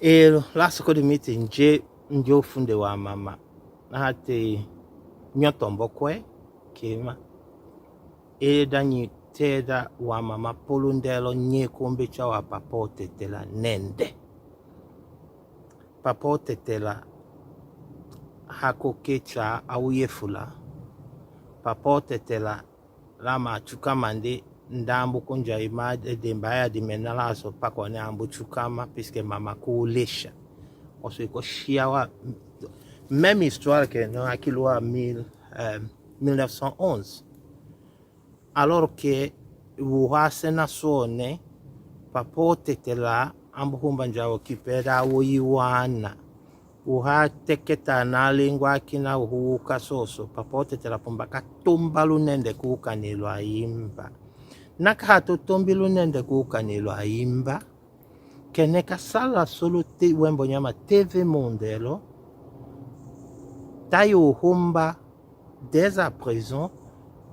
E lasco di miti nje funde wa mama. Na hate nyotombo kwe kema. E danyi teda wa mama polundelo nye kumbe cha wa Papa Otetela nende. Papa Otetela hako kecha auye fula. Papa Otetela lama chukamande ndambu kunja imade dembaya di menalaso pakwane ambu chukama puisque mama kuulesha. Oso iko shiawa même histoire que non aquilo a 1911. Alors que wuhase na sone Papa Otetela ambu humbanja okipera woyiwana. Uha teketa na lingua kina uhuka soso Papa Otetela pumbaka tumba lunende kuka nilwa imba. Nakato tombi lunende kuka nilwa imba. Keneka sala solo te wembo nyama TV mondelo. Tayo humba dès à présent.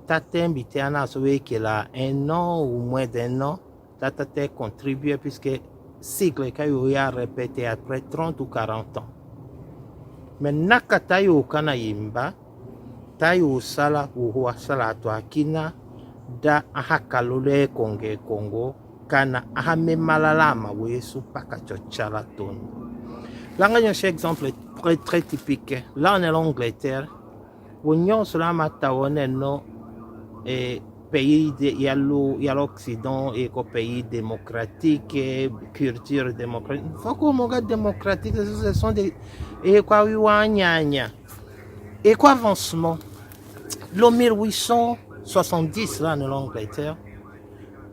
T'as invité à nasowe qu'il a un an ou moins d'un an. T'as contribué puisque cycle qu'il a répété après 30 ou 40 ans. Mais naka tayo kana yimba, tayo sala uhuwa sala to akina da ahakalule Congo kana ahame malalama wesu paka chochala tondo. Là, un exemple très typique. Là, on est l'Angleterre. On cela mataone no pays il y a l'Occident et le pays démocratique et culture démocratique. Il faut qu'on regarde démocratique, ce sont des et quoi et quoi avancement. Le 1870 là en Angleterre,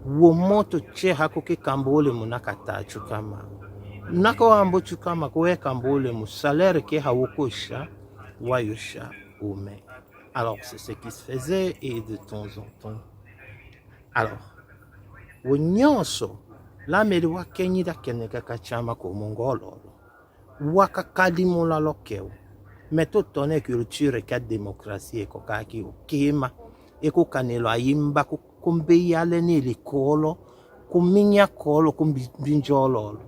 où monte tchehako ke kambole munakata chukama. Nako ambo chukama kwe kambole mu salaire ke hawokosha wayosha ume. Alors, c'est ce qui se faisait et de temps en temps. Alors, wonyonso, la meriwa kenyi da keneka kachama ko mongolo. Waka kadimula lokeo. Mais tout tonne culture et démocratie et kokaki o kema. E ko kanelo ayimba ko kumbe yale ni likolo, kuminya kolo kumbinjolo.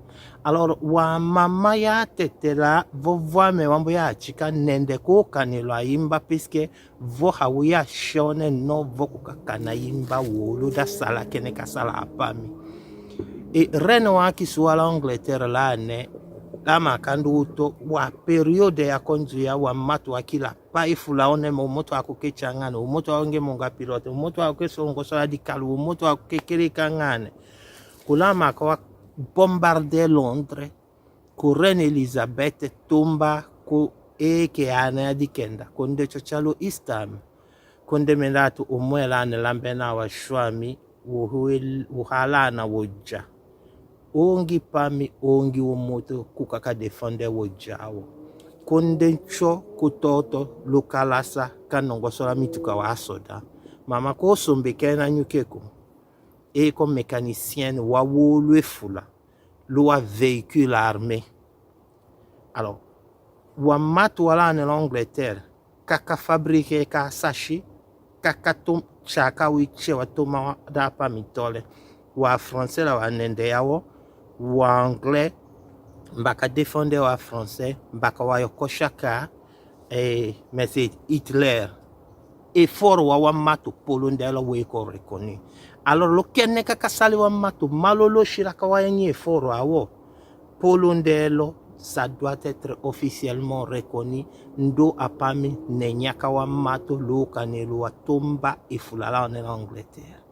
Alors, wa mama ya tetela vovwa me wambo ya chika nende ko kanelo ayimba puisque vo hawia shone no vo kukakana yimba wolo da sala kene kasala apami. E reno waki suala Angleterre la ne la makanduto wa periode ya konzu ya wa matu wakila paifula one mo moto akukechangana moto wange monga pilote moto akesongo so dikalu moto akekere ngane kulama kwa bombarder Londres ku Reine Elizabeth tumba ku eke ana dikenda konde chochalo istam konde menatu umwela ne lambena wa shwami uhalana woja ongi pami ongi umoto kukaka defende wojawo konde ncho kutoto lukalasa kanongo sola mituka wa asoda mama ko sombe kena nyukeko et comme mécanicienne wa wolu fula lo véhicule armé. Alors wa matu wala en Angleterre kaka fabriquer ka sashi kaka tom chaka wiche wa toma da pa mitole wa français la wa nende yawo wa anglais mbaka défendre wa français mbaka wa yokoshaka mais c'est Hitler et fort wa matu polondelo we ko reconnu. Alors lo kenne kakasali wa matu malolo shiraka wa yenye fort awo polondelo ça doit être officiellement reconnu ndo apami nenyaka wa matu lo kanelo wa tomba ifulala en Angleterre.